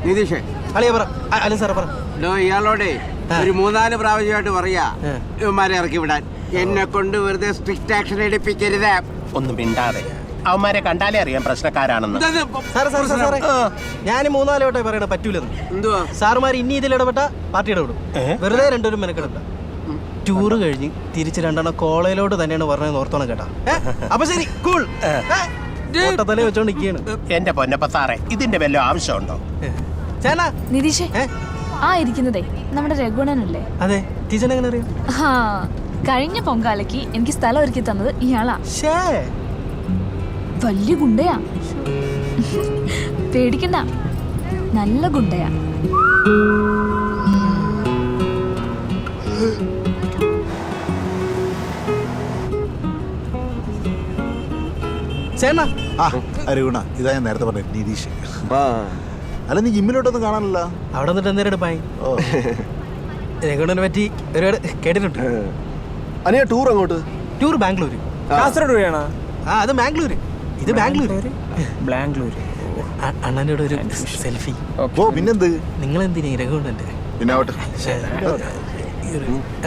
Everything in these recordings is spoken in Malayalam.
നിതീഷേ ഇയാളോടെ ഒരു 3-4 പ്രാവശ്യമായിട്ട് പറയാ ഇവന്മാരെ ഇറക്കി വിടാൻ. എന്നെ കൊണ്ട് വെറുതെ സ്ട്രിക്റ്റ് ആക്ഷൻ എടുപ്പിക്കരുത്. ഒന്നും മിണ്ടാതെ. അവന്മാരെ കണ്ടാലേ അറിയാം പ്രശ്നക്കാരാണെന്ന്. ഞാൻ 3-4 വട്ടം പറയണ പറ്റൂലെന്ന്. എന്തുവാ സാറുമാർ ഇനി ഇതിൽ ഇടപെട്ട പാർട്ടിയുടെ വിടും. വെറുതെ രണ്ടുപേരും മെനക്കെടുത്ത ടൂറ് കഴിഞ്ഞ് തിരിച്ച് 2 കോളേജിലോട്ട് തന്നെയാണ് പറഞ്ഞത്. ഓർത്തോണം കേട്ടാ. അപ്പൊ ശരി, കൂൾ. തല വെച്ചോണ്ടിരിക്കുകയാണ്. എന്റെ പൊന്നപ്പ സാറേ, ഇതിന്റെ വല്ല ആവശ്യമുണ്ടോ? നിതീഷേ, ആ ഇരിക്കുന്നതേ നമ്മുടെ രഘുണനല്ലേ? അതെ. ടീച്ചർ എങ്ങനെ അറിയാം? കഴിഞ്ഞ പൊങ്കാലയ്ക്ക് എനിക്ക് സ്ഥലം ഒരുക്കി തന്നത് ഇയാളാ. വലിയ ഗുണ്ടയാ, പേടിക്കണ്ട, നല്ല ഗുണ്ടയാ. അരുണ, ഇതാ ഞാൻ നേരത്തെ പറഞ്ഞ നിതീഷ്. അല്ല, നീ ജിമ്മിലോട്ടൊന്നും കാണാനല്ല. അവിടെ നിന്നിട്ട് എന്തേരം പായി രഘുണനെ പറ്റി ഒരുപാട് കേട്ടിട്ടുണ്ട്. അനിയ ടൂർ അങ്ങോട്ട്? ടൂർ ബാംഗ്ലൂര്. കാസർഗോഡ് വഴിയാണോ? അത് ബാംഗ്ലൂര്. ഇത് ബാംഗ്ലൂര്. അണ്ണൻ്റെ ഒരു സെൽഫി. പിന്നെന്ത്? നിങ്ങൾ എന്തിനാ രഘുണന്റെ? പിന്നെ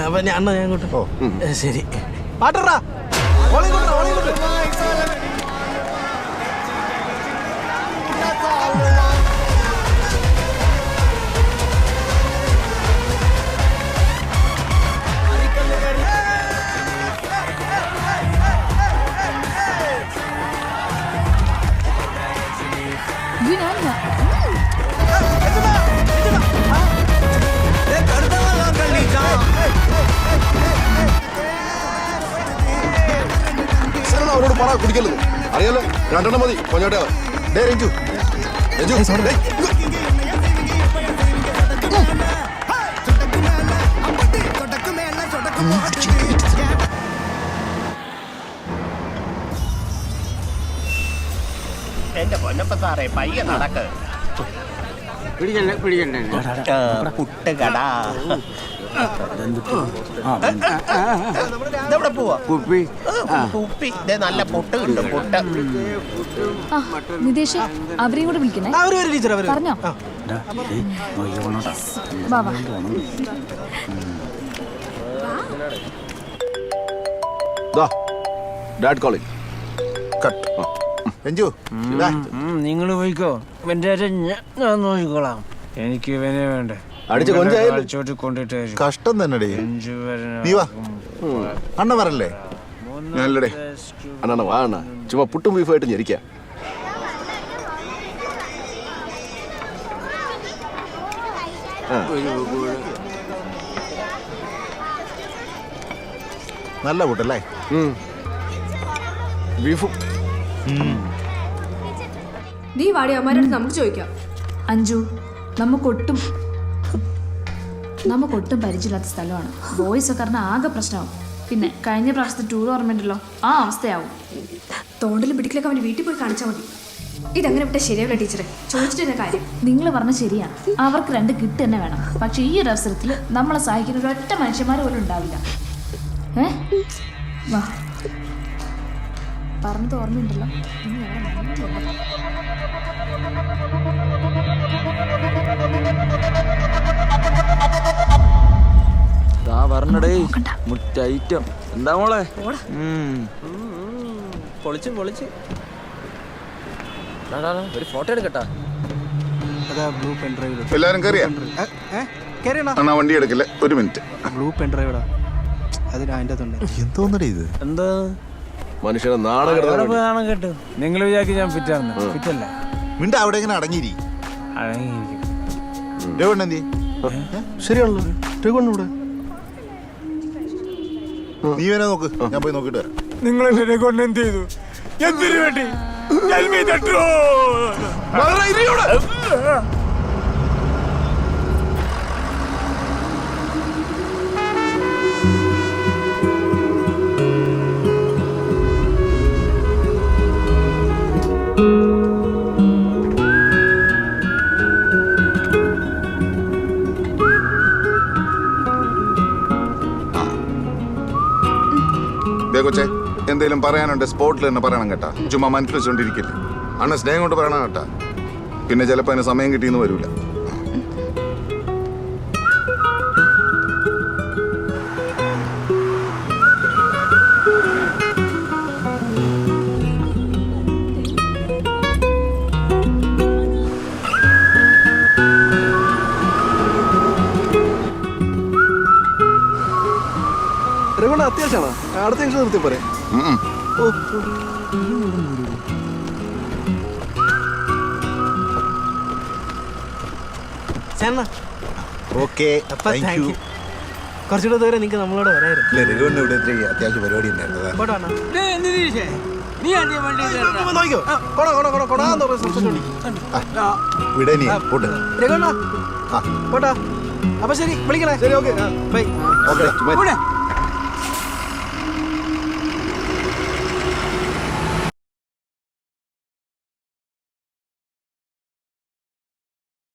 അപ്പൊ ഞാൻ അങ്ങോട്ട്. ശരി, പാട്ടറാ. അവരോട് പറ കുടിക്കരുത്. അറിയാലോ, 2 മതി. കൊഞ്ഞോട്ടെ രഞ്ജു. എന്റെ പൊന്നപ്പ സാറേ, പയ്യെ നടക്ക്. പിടിക്കണ്ടേ പുട്ടുകട. കുപ്പി നല്ല പുട്ട് കിട്ടും. പുട്ട്. നിതീഷ്, അവരെയും കൂടെ വിളിക്കണേ. പറഞ്ഞോ. Dad calling. നിങ്ങൾ പോയിക്കോ. ഞാൻ നോക്കിക്കോളാം. എനിക്ക് ഇവനെ വേണ്ടേ. കഷ്ടം തന്നെ. നീ വാ, അണ്ണ വരല്ലേ? ഞാനല്ലേ അണ്ണ. വാ അണ്ണ, ചുമ്മാ പുട്ടും ബീഫായിട്ട് ഞെരിക്കാം. നല്ല പുട്ടല്ലേ? ബീഫും. നീ വാടി, അമ്മമാരോട് നമുക്ക് ചോദിക്കാം. അഞ്ജു, നമുക്കൊട്ടും പരിചയമില്ലാത്ത സ്ഥലമാണ്. ബോയ്സ് ഒക്കെ പറഞ്ഞാൽ ആകെ പ്രശ്നമാവും. പിന്നെ കഴിഞ്ഞ പ്രാവശ്യത്തെ ടൂർ ഓർമ്മയുണ്ടല്ലോ, ആ അവസ്ഥയാവും. തോണ്ടിലും പിടിക്കലൊക്കെ അവന് വീട്ടിൽ പോയി കാണിച്ചാൽ മതി. ഇതങ്ങനെ വിട്ടാൽ ശരിയാവില്ല ടീച്ചറെ. ചോദിച്ചിട്ട് കാര്യം. നിങ്ങൾ പറഞ്ഞ ശരിയാണ്, അവർക്ക് 2 കിട്ട് തന്നെ വേണം. പക്ഷെ ഈ ഒരു അവസരത്തിൽ നമ്മളെ സഹായിക്കുന്ന ഒരൊറ്റ മനുഷ്യന്മാർ പോലും ഉണ്ടാവില്ല. വാ, പറഞ്ഞത് ഓർമ്മയുണ്ടല്ലോ. എന്താ മോളെ? പൊളിച്ച് ഒരു ഫോട്ടോ എടുക്കട്ടാ. എല്ലാരും കയറിയാ? വണ്ടി എടുക്കില്ല, 1 മിനിറ്റ്. ബ്ലൂ പെൻ ഡ്രൈവടാ. എന്തോന്നടേ ഇത്? എന്താ മനുഷ്യരെ നാണം കേട്ടു. നിങ്ങൾ വിചാരിക്കും ഞാൻ ഫിറ്റാണ്. ഫിറ്റല്ല. മിണ്ട അവിടെ എങ്ങനെ അടങ്ങിയിരി. ശരിയാണല്ലോ. നീ വേണേ നോക്ക്, ഞാൻ പോയി നോക്കിട്ട് വരാം. നിങ്ങൾ കൊണ്ട് എന്ത് ചെയ്തു? എന്തിനു വേണ്ടി? കൊച്ചേ, എന്തേലും പറയാനുണ്ട് സ്പോട്ടിൽ തന്നെ പറയണം കേട്ടാ. ചുമ്മാ മനസ്സിൽ വെച്ചോണ്ടിരിക്കില്ല. അണ്ണ സ്നേഹം കൊണ്ട് പറയണം കേട്ടാ. പിന്നെ ചിലപ്പോൾ അതിന് സമയം കിട്ടിയെന്ന് വരൂല. രഘുണ്ണ അത്യാവശ്യമാണോ? അടുത്ത ജംഗ്ഷൻ നിർത്തി പോരെ? ഓ ചേട്ടനാ ഓക്കെ, അപ്പൊ താങ്ക് യു. കുറച്ചുകൂടെ ദൂരം നിങ്ങൾക്ക് നമ്മളോട് വരായിരുന്നു. രഘുവിന് ഇവിടെ അത്യാവശ്യം പരിപാടി ഉണ്ടായിരുന്നതാണ്. പോട്ടെ അണ്ണാ. നീ ആദ്യം വണ്ടി ഇപ്പൊ നോക്കിയോ? കൊണ കൊണ കൊണ കൊണാന്ന് പറഞ്ഞ് സംസാരിച്ചോണ്ടി. ഇവിടെ നീ പോട്ടെ. രഘുണ്ണ പോട്ടാ. അപ്പൊ ശരി, വിളിക്കണേ. ശരി, ഓക്കെ ബൈ. ഓക്കെ